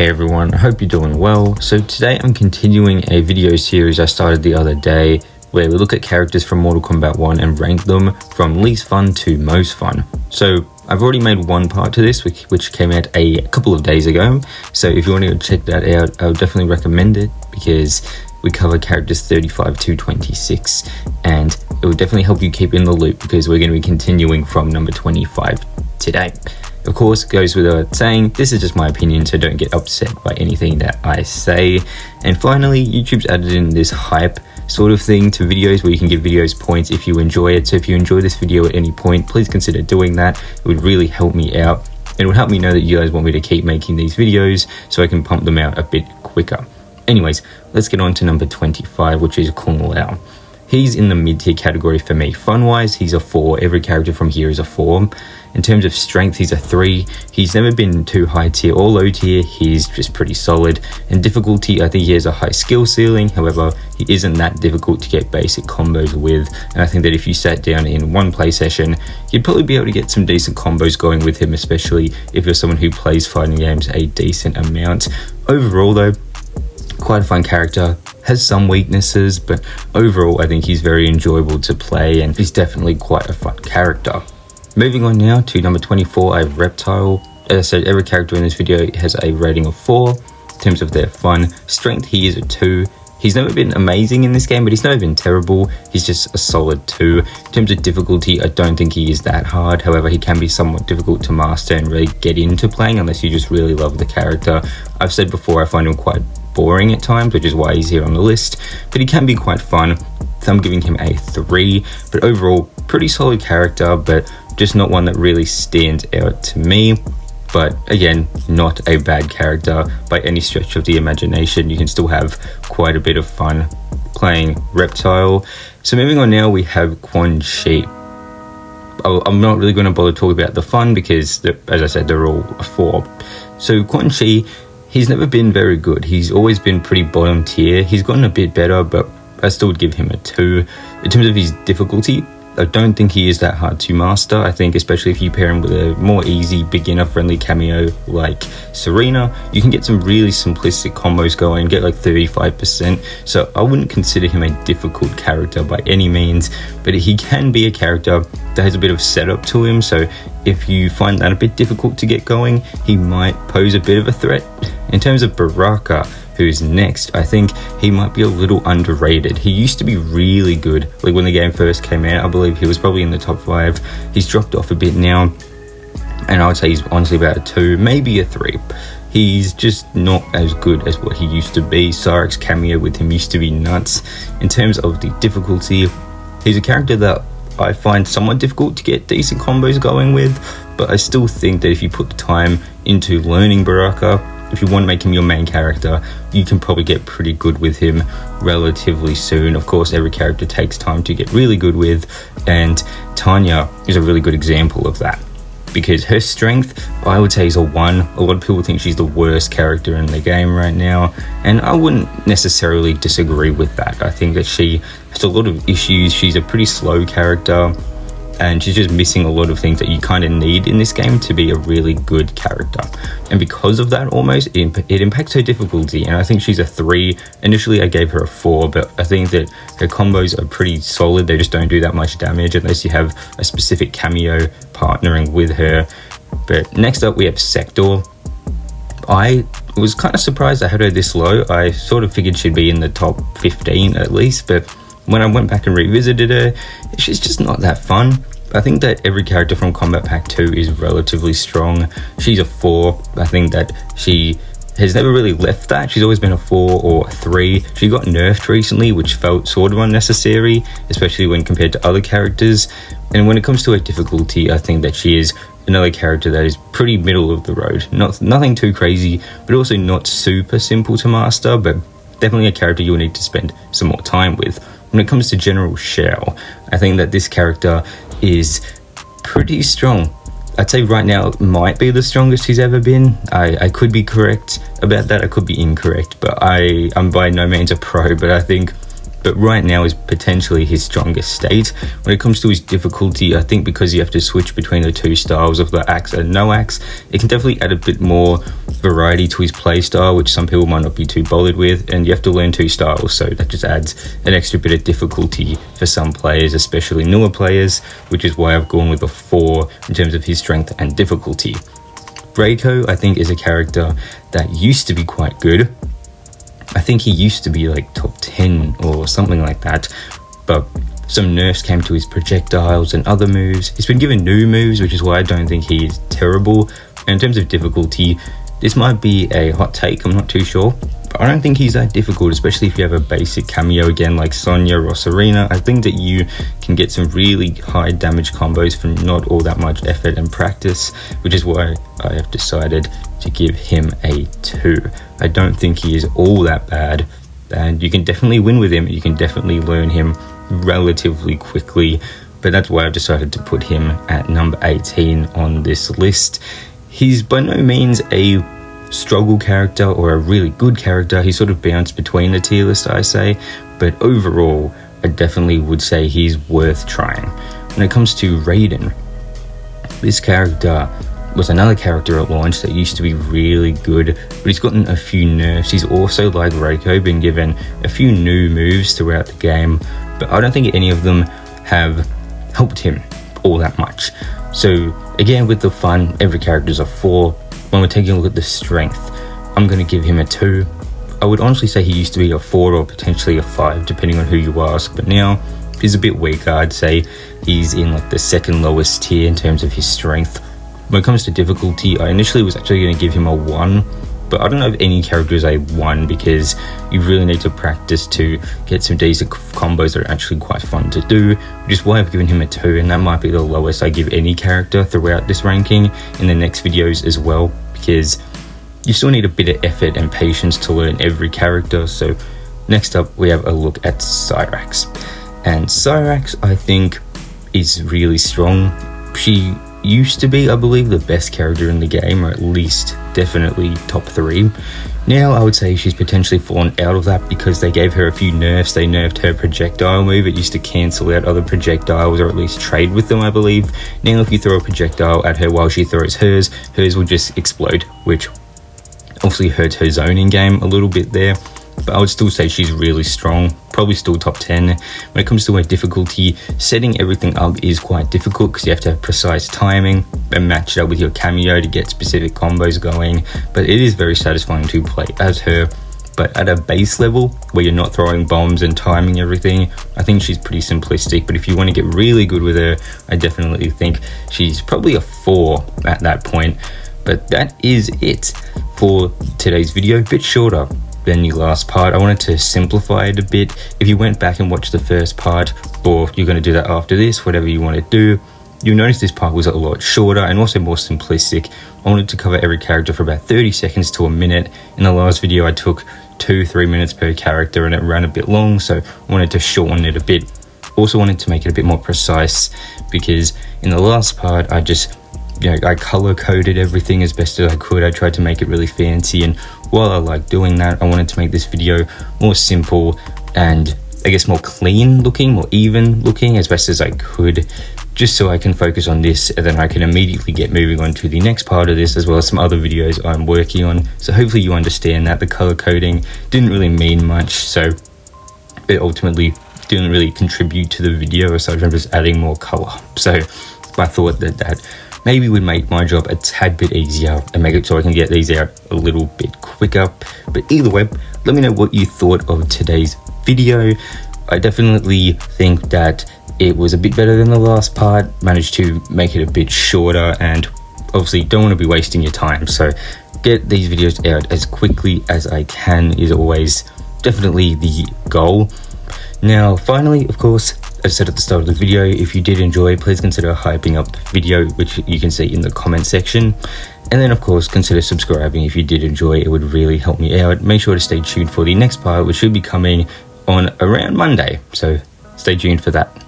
Hey everyone, I hope you're doing well. So today I'm continuing a video series I started the other day where we look at characters from Mortal Kombat 1 and rank them from least fun to most fun. So I've already made one part to this which came out a couple of days ago. So if you want to go check that out, I would definitely recommend it because we cover characters 35 to 26 and it will definitely help you keep in the loop because we're going to be continuing from number 25 today. Of course, it goes without saying, this is just my opinion, so don't get upset by anything that I say. And finally, YouTube's added in this hype sort of thing to videos where you can give videos points if you enjoy it. So if you enjoy this video at any point, please consider doing that. It would really help me out. It would help me know that you guys want me to keep making these videos so I can pump them out a bit quicker. Anyways, let's get on to number 25, which is Kung Lao. He's in the mid-tier category for me. Fun-wise, he's a 4. Every character from here is a 4. In terms of strength, he's a 3. He's never been too high tier or low tier. He's just pretty solid. In difficulty, I think he has a high skill ceiling. However, he isn't that difficult to get basic combos with. And I think that if you sat down in one play session, you'd probably be able to get some decent combos going with him, especially if you're someone who plays fighting games a decent amount. Overall though, quite a fun character, has some weaknesses, but overall I think he's very enjoyable to play and he's definitely quite a fun character. Moving on now to number 24, I have Reptile. As I said, every character in this video has a rating of 4 in terms of their fun. Strength, he is a 2. He's never been amazing in this game, but he's never been terrible. He's just a solid 2. In terms of difficulty, I don't think he is that hard. However, he can be somewhat difficult to master and really get into playing unless you just really love the character. I've said before, I find him quite boring at times, which is why he's here on the list, but he can be quite fun. So I'm giving him a 3, but overall pretty solid character, but just not one that really stands out to me. But again, not a bad character by any stretch of the imagination. You can still have quite a bit of fun playing Reptile. So moving on now, we have Quan Chi. I'm not really going to bother talking about the fun because, as I said, they're all a 4. So Quan Chi, he's never been very good. He's always been pretty bottom tier. He's gotten a bit better, but I still would give him a 2. In terms of his difficulty, I don't think he is that hard to master. I think especially if you pair him with a more easy, beginner-friendly cameo like Serena, you can get some really simplistic combos going, get like 35%. So I wouldn't consider him a difficult character by any means, but he can be a character that has a bit of setup to him. So if you find that a bit difficult to get going, he might pose a bit of a threat. In terms of Baraka, who's next, I think he might be a little underrated. He used to be really good. Like when the game first came out, I believe he was probably in the top 5. He's dropped off a bit now, and I would say he's honestly about a 2, maybe a 3. He's just not as good as what he used to be. Sarek's cameo with him used to be nuts. In terms of the difficulty, he's a character that I find somewhat difficult to get decent combos going with, but I still think that if you put the time into learning Baraka, if you want to make him your main character, you can probably get pretty good with him relatively soon. Of course, every character takes time to get really good with, and Tanya is a really good example of that. Because her strength, I would say, is a 1. A lot of people think she's the worst character in the game right now, and I wouldn't necessarily disagree with that. I think that she has a lot of issues. She's a pretty slow character, and she's just missing a lot of things that you kind of need in this game to be a really good character. And because of that, almost, it impacts her difficulty, and I think she's a 3. Initially, I gave her a 4, but I think that her combos are pretty solid. They just don't do that much damage unless you have a specific cameo partnering with her. But next up, we have Sector. I was kind of surprised I had her this low. I sort of figured she'd be in the top 15 at least, but when I went back and revisited her, she's just not that fun. I think that every character from Kombat Pack 2 is relatively strong. She's a 4. I think that she has never really left that. She's always been a 4 or a 3. She got nerfed recently, which felt sort of unnecessary, especially when compared to other characters. And when it comes to her difficulty, I think that she is another character that is pretty middle of the road. Nothing too crazy, but also not super simple to master, but definitely a character you will need to spend some more time with. When it comes to General Shao, I think that this character is pretty strong. I'd say right now it might be the strongest he's ever been. I could be correct about that, I could be incorrect, but I'm by no means a pro, but right now is potentially his strongest state. When it comes to his difficulty, I think because you have to switch between the two styles of the axe and no axe, it can definitely add a bit more variety to his playstyle, which some people might not be too bothered with, and you have to learn 2 styles, so that just adds an extra bit of difficulty for some players, especially newer players, which is why I've gone with a 4 in terms of his strength and difficulty. Reiko, I think, is a character that used to be quite good. I think he used to be like top 10 or something like that, but some nerfs came to his projectiles and other moves. He's been given new moves, which is why I don't think he is terrible. And in terms of difficulty, this might be a hot take, I'm not too sure, but I don't think he's that difficult, especially if you have a basic cameo again like Sonya or Serena. I think that you can get some really high damage combos from not all that much effort and practice, which is why I have decided to give him a 2. I don't think he is all that bad, and you can definitely win with him. You can definitely learn him relatively quickly, but that's why I've decided to put him at number 18 on this list. He's by no means a struggle character or a really good character. He sort of bounced between the tier list, I say, but overall I definitely would say he's worth trying. When it comes to Raiden, this character was another character at launch that used to be really good, but he's gotten a few nerfs. He's also, like Reiko, been given a few new moves throughout the game, but I don't think any of them have helped him all that much. So again, with the fun, every character is a 4. When we're taking a look at the strength, I'm going to give him a 2. I would honestly say he used to be a 4 or potentially a 5, depending on who you ask, but now he's a bit weaker. I'd say he's in like the second lowest tier in terms of his strength. When it comes to difficulty, I initially was actually going to give him a 1, but I don't know if any character is a 1 because you really need to practice to get some decent combos that are actually quite fun to do, which is why I've given him a 2, and that might be the lowest I give any character throughout this ranking in the next videos as well, because you still need a bit of effort and patience to learn every character. So next up we have a look at Cyrax, and Cyrax I think is really strong. She used to be, I believe, the best character in the game, or at least definitely top 3. Now I would say she's potentially fallen out of that because they gave her a few nerfs. They nerfed her projectile move. It used to cancel out other projectiles or at least trade with them, I believe. Now if you throw a projectile at her while she throws hers, hers will just explode, which obviously hurts her zoning game a little bit there. But I would still say she's really strong, probably still top 10. When it comes to her difficulty, setting everything up is quite difficult because you have to have precise timing and match it up with your cameo to get specific combos going, but it is very satisfying to play as her. But at a base level where you're not throwing bombs and timing everything, I think she's pretty simplistic. But if you want to get really good with her, I definitely think she's probably a 4 at that point. But that is it for today's video. A bit shorter than the last part. I wanted to simplify it a bit. If you went back and watched the first part, or you're going to do that after this, whatever you want to do, you'll notice this part was a lot shorter and also more simplistic. I wanted to cover every character for about 30 seconds to a minute. In the last video I took 2-3 minutes per character and it ran a bit long, so I wanted to shorten it a bit. Also wanted to make it a bit more precise because in the last part I just, I color coded everything as best as I could. I tried to make it really fancy, and while I like doing that, I wanted to make this video more simple and I guess more clean looking, more even looking as best as I could, just so I can focus on this and then I can immediately get moving on to the next part of this, as well as some other videos I'm working on. So hopefully you understand that the color coding didn't really mean much, so it ultimately didn't really contribute to the video aside from just adding more color. So I thought that maybe would make my job a tad bit easier and make it so I can get these out a little bit quicker. But either way, let me know what you thought of today's video. I definitely think that it was a bit better than the last part, managed to make it a bit shorter, and obviously don't want to be wasting your time, so get these videos out as quickly as I can is always definitely the goal. Now finally, of course, as I said at the start of the video, if you did enjoy, please consider hyping up the video, which you can see in the comment section. And then of course, consider subscribing if you did enjoy. It would really help me out. Make sure to stay tuned for the next part, which should be coming on around Monday. So stay tuned for that.